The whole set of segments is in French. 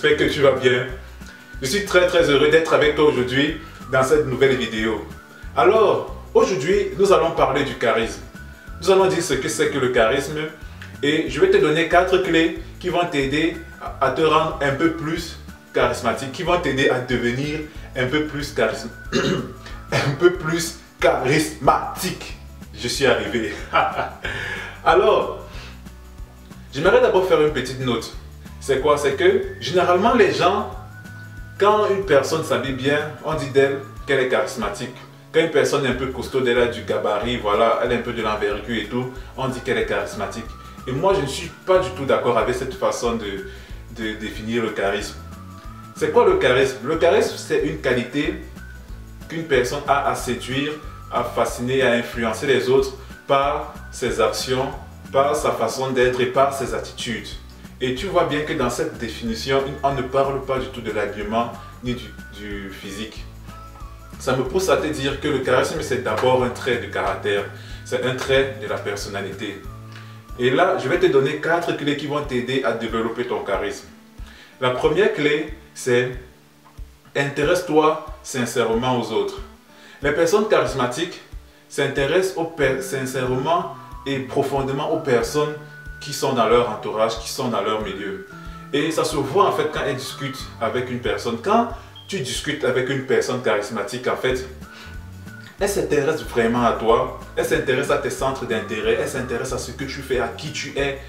j'espère que tu vas bien. Je suis très heureux d'être avec toi aujourd'hui dans cette nouvelle vidéo. Alors, aujourd'hui, nous allons parler du charisme. Nous allons dire ce que c'est que le charisme et je vais te donner 4 clés qui vont t'aider à te rendre un peu plus charismatique, qui vont t'aider à devenir un peu plus charismatique. Je suis arrivé. Alors, j'aimerais d'abord faire une petite note. C'est quoi? C'est que généralement les gens, quand une personne s'habille bien, on dit d'elle qu'elle est charismatique. Quand une personne est un peu costaud, elle a du gabarit, voilà, elle a un peu de l'envergure et tout, on dit qu'elle est charismatique. Et moi, je ne suis pas du tout d'accord avec cette façon de définir le charisme. C'est quoi le charisme? Le charisme, c'est une qualité qu'une personne a à séduire, à fasciner, à influencer les autres par ses actions, par sa façon d'être et par ses attitudes. Et tu vois bien que dans cette définition, on ne parle pas du tout de l'habillement ni du physique. Ça me pousse à te dire que le charisme, c'est d'abord un trait de caractère, c'est un trait de la personnalité. Et là, je vais te donner 4 clés qui vont t'aider à développer ton charisme. La première clé, c'est intéresse-toi sincèrement aux autres. Les personnes charismatiques s'intéressent sincèrement et profondément aux personnes qui sont dans leur entourage, qui sont dans leur milieu. Et ça se voit en fait quand elles discutent avec une personne. Quand tu discutes avec une personne charismatique, en fait, elle s'intéresse vraiment à toi, elle s'intéresse à tes centres d'intérêt, elle s'intéresse à ce que tu fais, à qui tu es.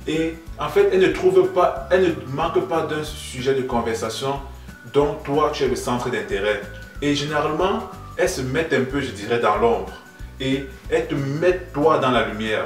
Et en fait, elle ne manque pas d'un sujet de conversation dont toi tu es le centre d'intérêt. Et généralement, elle se met un peu, je dirais, dans l'ombre. Et elle te met toi dans la lumière.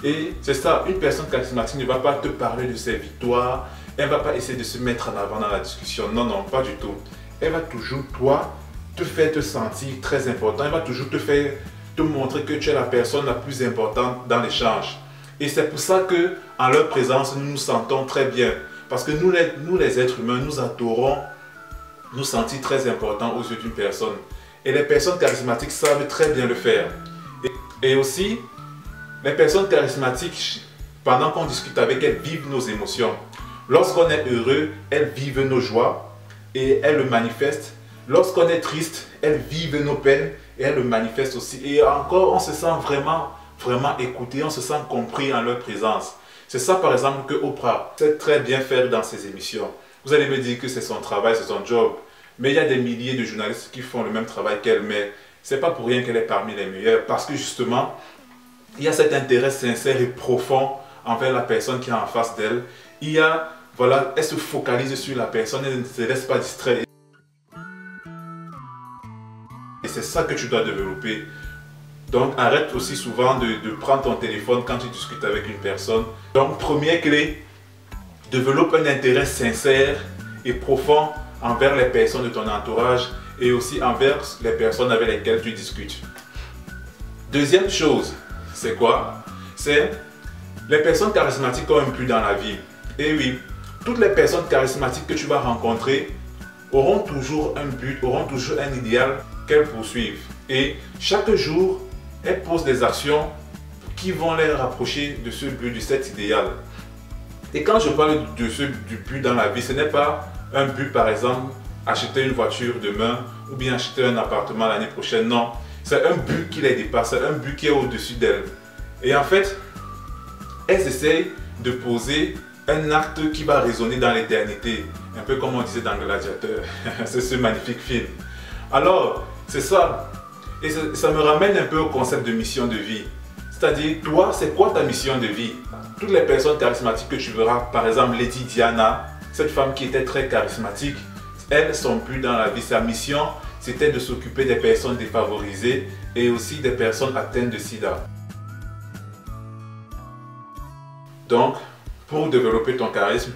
Et c'est ça, une personne charismatique ne va pas te parler de ses victoires, elle ne va pas essayer de se mettre en avant dans la discussion. Non, non, pas du tout. Elle va toujours, toi, te faire te sentir très important. Elle va toujours te montrer que tu es la personne la plus importante dans l'échange. Et c'est pour ça que en leur présence, nous nous sentons très bien. Parce que nous les êtres humains, nous adorons nous sentir très importants aux yeux d'une personne. Et les personnes charismatiques savent très bien le faire. Et aussi, les personnes charismatiques, pendant qu'on discute avec elles, vivent nos émotions. Lorsqu'on est heureux, elles vivent nos joies et elles le manifestent. Lorsqu'on est triste, elles vivent nos peines et elles le manifestent aussi. Et encore, on se sent vraiment écouté, on se sent compris en leur présence. C'est ça par exemple que Oprah sait très bien faire dans ses émissions. Vous allez me dire que c'est son travail, c'est son job. Mais il y a des milliers de journalistes qui font le même travail qu'elle. Mais ce n'est pas pour rien qu'elle est parmi les meilleures. Parce que justement, il y a cet intérêt sincère et profond envers la personne qui est en face d'elle. Il y a, voilà, elle se focalise sur la personne, elle ne se laisse pas distraire. Et c'est ça que tu dois développer. Donc arrête aussi souvent de prendre ton téléphone quand tu discutes avec une personne. Donc première clé, développe un intérêt sincère et profond envers les personnes de ton entourage et aussi envers les personnes avec lesquelles tu discutes. Deuxième chose, c'est quoi? C'est les personnes charismatiques ont un but dans la vie. Et oui, toutes les personnes charismatiques que tu vas rencontrer auront toujours un but, auront toujours un idéal qu'elles poursuivent. Et chaque jour, elles posent des actions qui vont les rapprocher de ce but, de cet idéal. Et quand je parle du but dans la vie, ce n'est pas un but par exemple, acheter une voiture demain ou bien acheter un appartement l'année prochaine, non. C'est un but qui les dépasse, c'est un but qui est au-dessus d'elles. Et en fait, elles essayent de poser un acte qui va résonner dans l'éternité. Un peu comme on disait dans Gladiateur. C'est ce magnifique film. Alors, c'est ça. Et ça me ramène un peu au concept de mission de vie. C'est-à-dire, toi, c'est quoi ta mission de vie? Toutes les personnes charismatiques que tu verras, par exemple Lady Diana, cette femme qui était très charismatique, elle, son but dans la vie, sa mission, c'était de s'occuper des personnes défavorisées et aussi des personnes atteintes de sida. Donc, pour développer ton charisme,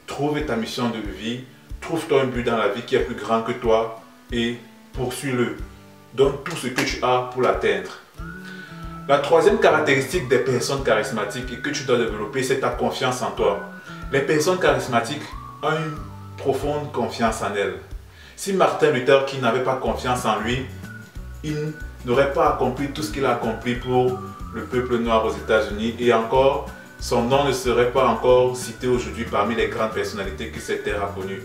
trouve ta mission de vie, trouve-toi un but dans la vie qui est plus grand que toi et poursuis-le. Donne tout ce que tu as pour l'atteindre. La troisième caractéristique des personnes charismatiques et que tu dois développer, c'est ta confiance en toi. Les personnes charismatiques ont une profonde confiance en elles. Si Martin Luther King n'avait pas confiance en lui, il n'aurait pas accompli tout ce qu'il a accompli pour le peuple noir aux États-Unis. Et encore, son nom ne serait pas encore cité aujourd'hui parmi les grandes personnalités que cette terre a connues.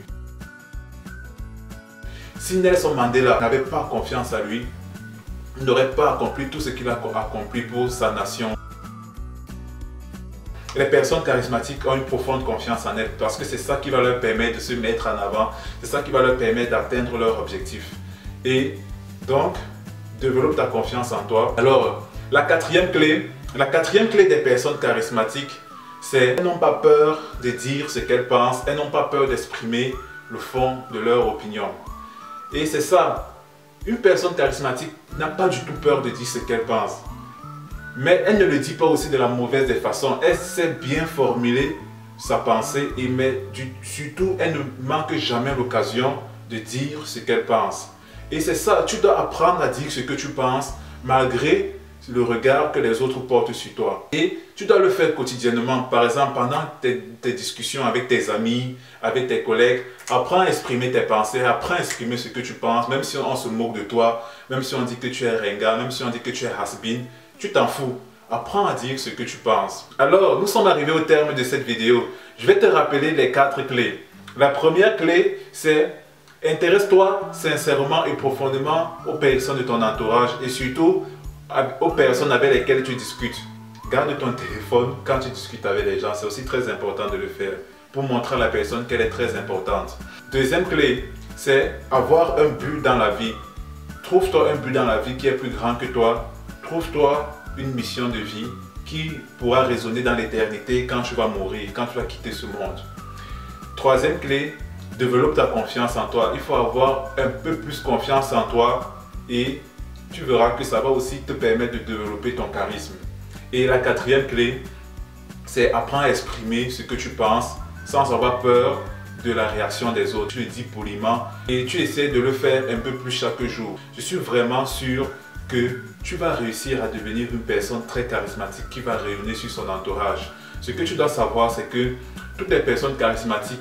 Si Nelson Mandela n'avait pas confiance en lui, il n'aurait pas accompli tout ce qu'il a accompli pour sa nation. Les personnes charismatiques ont une profonde confiance en elles parce que c'est ça qui va leur permettre de se mettre en avant, c'est ça qui va leur permettre d'atteindre leurs objectifs. Et donc, développe ta confiance en toi. Alors, la quatrième clé des personnes charismatiques, c'est qu'elles n'ont pas peur de dire ce qu'elles pensent, elles n'ont pas peur d'exprimer le fond de leur opinion. Et c'est ça, une personne charismatique n'a pas du tout peur de dire ce qu'elle pense. Mais elle ne le dit pas aussi de la mauvaise des façons. Elle sait bien formuler sa pensée, mais surtout, elle ne manque jamais l'occasion de dire ce qu'elle pense. Et c'est ça, tu dois apprendre à dire ce que tu penses, malgré le regard que les autres portent sur toi. Et tu dois le faire quotidiennement. Par exemple, pendant tes discussions avec tes amis, avec tes collègues, apprends à exprimer tes pensées, apprends à exprimer ce que tu penses, même si on se moque de toi, même si on dit que tu es ringard, même si on dit que tu es has-been, tu t'en fous. Apprends à dire ce que tu penses. Alors, nous sommes arrivés au terme de cette vidéo. Je vais te rappeler les 4 clés. La première clé, c'est intéresse-toi sincèrement et profondément aux personnes de ton entourage et surtout aux personnes avec lesquelles tu discutes. Garde ton téléphone quand tu discutes avec les gens. C'est aussi très important de le faire pour montrer à la personne qu'elle est très importante. Deuxième clé, c'est avoir un but dans la vie. Trouve-toi un but dans la vie qui est plus grand que toi. Trouve-toi une mission de vie qui pourra résonner dans l'éternité quand tu vas mourir, quand tu vas quitter ce monde. Troisième clé, développe ta confiance en toi. Il faut avoir un peu plus confiance en toi et tu verras que ça va aussi te permettre de développer ton charisme. Et la quatrième clé, c'est apprendre à exprimer ce que tu penses sans avoir peur de la réaction des autres. Tu le dis poliment et tu essaies de le faire un peu plus chaque jour. Je suis vraiment sûr que tu vas réussir à devenir une personne très charismatique qui va rayonner sur son entourage. Ce que tu dois savoir, c'est que toutes les personnes charismatiques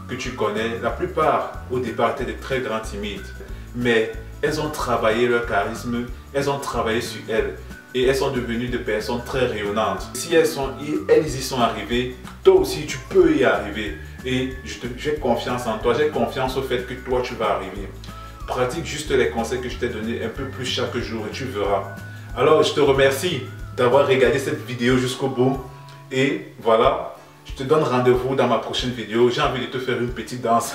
que tu connais, la plupart au départ étaient de très grands timides, mais elles ont travaillé leur charisme, elles ont travaillé sur elles et elles sont devenues des personnes très rayonnantes. Si elles y sont arrivées, toi aussi tu peux y arriver et j'ai confiance en toi, j'ai confiance au fait que toi tu vas arriver. Pratique juste les conseils que je t'ai donnés un peu plus chaque jour et tu verras. Alors je te remercie d'avoir regardé cette vidéo jusqu'au bout et voilà. Je te donne rendez-vous dans ma prochaine vidéo. J'ai envie de te faire une petite danse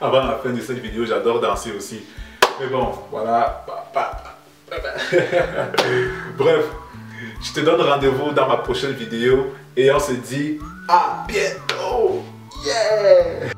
avant la fin de cette vidéo. J'adore danser aussi. Mais bon, voilà. Bref, je te donne rendez-vous dans ma prochaine vidéo et on se dit à bientôt. Yeah!